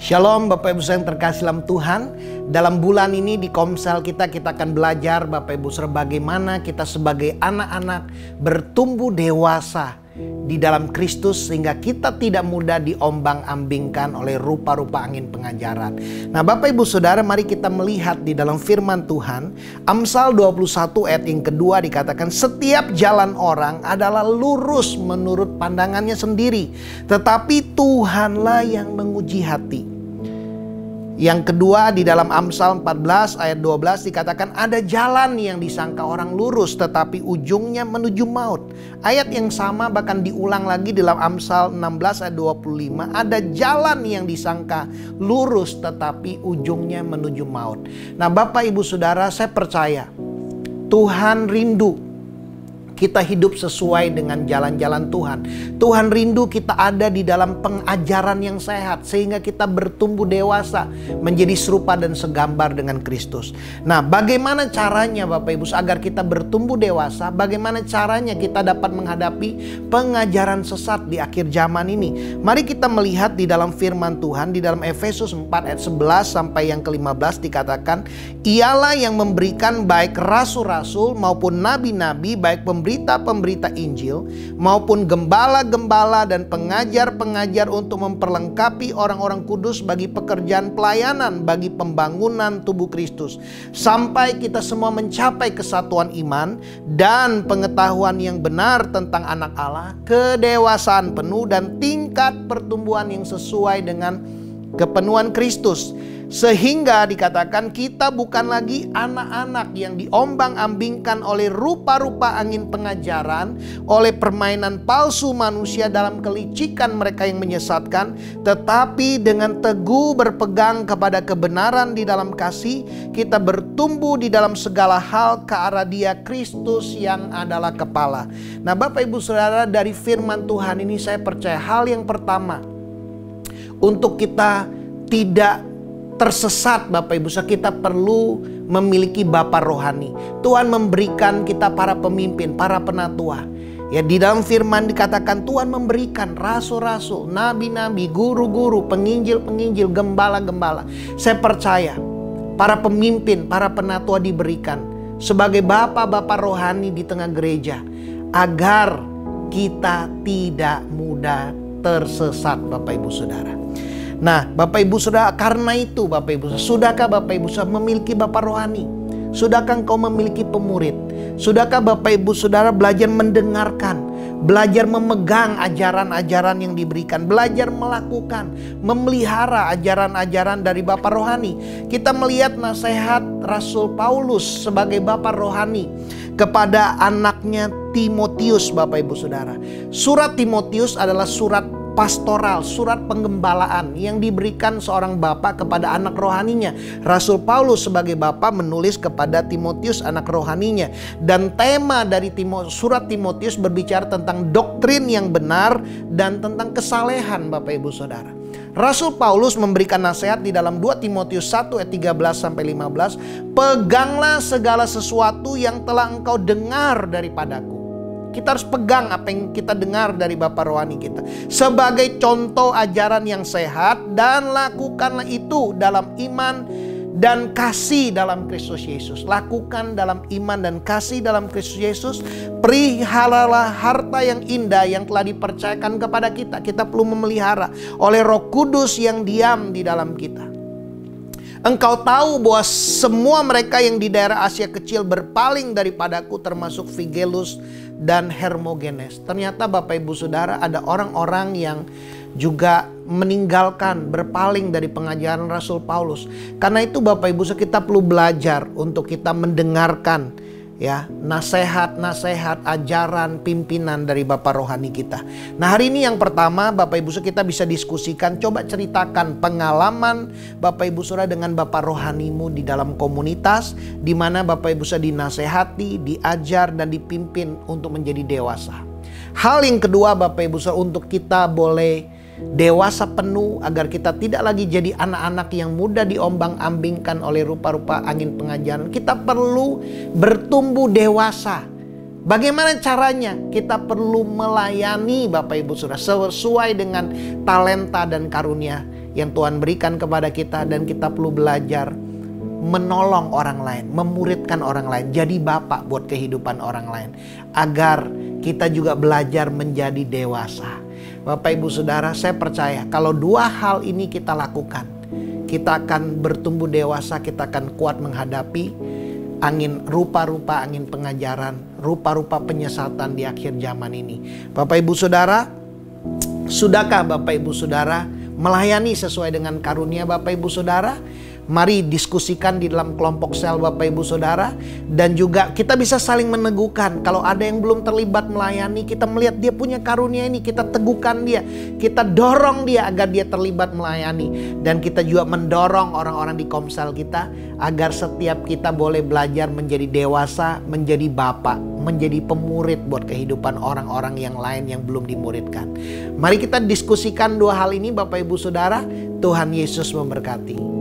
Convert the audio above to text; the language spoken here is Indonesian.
Shalom Bapak Ibu yang terkasih dalam Tuhan. Dalam bulan ini di Komsel kita akan belajar Bapak Ibu bagaimana kita sebagai anak-anak bertumbuh dewasa di dalam Kristus sehingga kita tidak mudah diombang-ambingkan oleh rupa-rupa angin pengajaran. Nah Bapak Ibu Saudara, mari kita melihat di dalam firman Tuhan. Amsal 21 ayat yang kedua dikatakan, setiap jalan orang adalah lurus menurut pandangannya sendiri, tetapi Tuhanlah yang menguji hati. Yang kedua di dalam Amsal 14 ayat 12 dikatakan, ada jalan yang disangka orang lurus tetapi ujungnya menuju maut. Ayat yang sama bahkan diulang lagi di dalam Amsal 16 ayat 25. Ada jalan yang disangka lurus tetapi ujungnya menuju maut. Nah Bapak Ibu Saudara, saya percaya Tuhan rindu kita hidup sesuai dengan jalan-jalan Tuhan. Tuhan rindu kita ada di dalam pengajaran yang sehat sehingga kita bertumbuh dewasa menjadi serupa dan segambar dengan Kristus. Nah, bagaimana caranya Bapak Ibu agar kita bertumbuh dewasa? Bagaimana caranya kita dapat menghadapi pengajaran sesat di akhir zaman ini? Mari kita melihat di dalam firman Tuhan di dalam Efesus 4 ayat 11 sampai yang ke-15 dikatakan, ialah yang memberikan baik rasul-rasul maupun nabi-nabi, baik pemberita Injil maupun gembala-gembala dan pengajar-pengajar untuk memperlengkapi orang-orang kudus bagi pekerjaan pelayanan bagi pembangunan tubuh Kristus, sampai kita semua mencapai kesatuan iman dan pengetahuan yang benar tentang anak Allah, kedewasaan penuh dan tingkat pertumbuhan yang sesuai dengan kepenuhan Kristus. Sehingga dikatakan kita bukan lagi anak-anak yang diombang-ambingkan oleh rupa-rupa angin pengajaran, oleh permainan palsu manusia dalam kelicikan mereka yang menyesatkan, tetapi dengan teguh berpegang kepada kebenaran di dalam kasih, kita bertumbuh di dalam segala hal ke arah Dia Kristus yang adalah kepala. Nah Bapak Ibu Saudara, dari firman Tuhan ini saya percaya hal yang pertama untuk kita tidak tersesat Bapak Ibu, kita perlu memiliki bapa rohani. Tuhan memberikan kita para pemimpin, para penatua. Ya, di dalam firman dikatakan Tuhan memberikan rasul-rasul, nabi-nabi, guru-guru, penginjil-penginjil, gembala-gembala. Saya percaya para pemimpin, para penatua diberikan sebagai bapa-bapa rohani di tengah gereja agar kita tidak mudah tersesat Bapak Ibu Saudara. Nah Bapak Ibu Saudara, karena itu Bapak Ibu Saudara, sudahkah Bapak Ibu Saudara memiliki Bapak rohani? Sudahkah engkau memiliki pemurid? Sudahkah Bapak Ibu Saudara belajar mendengarkan, belajar memegang ajaran-ajaran yang diberikan, belajar melakukan, memelihara ajaran-ajaran dari Bapak rohani? Kita melihat nasihat Rasul Paulus sebagai Bapak rohani kepada anaknya Timotius Bapak Ibu Saudara. Surat Timotius adalah surat pastoral, surat penggembalaan yang diberikan seorang bapak kepada anak rohaninya. Rasul Paulus sebagai bapak menulis kepada Timotius anak rohaninya. Dan tema dari surat Timotius berbicara tentang doktrin yang benar dan tentang kesalehan Bapak Ibu Saudara. Rasul Paulus memberikan nasihat di dalam 2 Timotius 1 ayat 13-15. Peganglah segala sesuatu yang telah engkau dengar daripadaku. Kita harus pegang apa yang kita dengar dari Bapak rohani kita sebagai contoh ajaran yang sehat, dan lakukanlah itu dalam iman dan kasih dalam Kristus Yesus. Lakukan dalam iman dan kasih dalam Kristus Yesus. Peliharalah harta yang indah yang telah dipercayakan kepada kita. Kita perlu memelihara oleh Roh Kudus yang diam di dalam kita. Engkau tahu bahwa semua mereka yang di daerah Asia Kecil berpaling daripadaku, termasuk Figelus dan Hermogenes. Ternyata Bapak Ibu Saudara, ada orang-orang yang juga meninggalkan, berpaling dari pengajaran Rasul Paulus. Karena itu Bapak Ibu Saudara, kita perlu belajar untuk kita mendengarkan ya nasihat-nasihat, ajaran, pimpinan dari Bapak rohani kita. Nah hari ini yang pertama Bapak Ibu Saudara, kita bisa diskusikan, coba ceritakan pengalaman Bapak Ibu Saudara dengan Bapak rohanimu di dalam komunitas, di mana Bapak Ibu Saudara dinasehati, diajar dan dipimpin untuk menjadi dewasa. Hal yang kedua Bapak Ibu Saudara, untuk kita boleh dewasa penuh agar kita tidak lagi jadi anak-anak yang mudah diombang-ambingkan oleh rupa-rupa angin pengajaran, kita perlu bertumbuh dewasa. Bagaimana caranya? Kita perlu melayani Bapak Ibu Saudara sesuai dengan talenta dan karunia yang Tuhan berikan kepada kita, dan kita perlu belajar menolong orang lain, memuridkan orang lain, jadi bapak buat kehidupan orang lain, agar kita juga belajar menjadi dewasa. Bapak Ibu Saudara, saya percaya kalau dua hal ini kita lakukan, kita akan bertumbuh dewasa, kita akan kuat menghadapi angin rupa-rupa, angin pengajaran, rupa-rupa penyesatan di akhir zaman ini. Bapak Ibu Saudara, sudahkah Bapak Ibu Saudara melayani sesuai dengan karunia Bapak Ibu Saudara? Mari diskusikan di dalam kelompok sel Bapak Ibu Saudara. Dan juga kita bisa saling meneguhkan. Kalau ada yang belum terlibat melayani, kita melihat dia punya karunia ini, kita teguhkan dia, kita dorong dia agar dia terlibat melayani. Dan kita juga mendorong orang-orang di komsel kita agar setiap kita boleh belajar menjadi dewasa, menjadi bapak, menjadi pemurid buat kehidupan orang-orang yang lain yang belum dimuridkan. Mari kita diskusikan dua hal ini Bapak Ibu Saudara. Tuhan Yesus memberkati.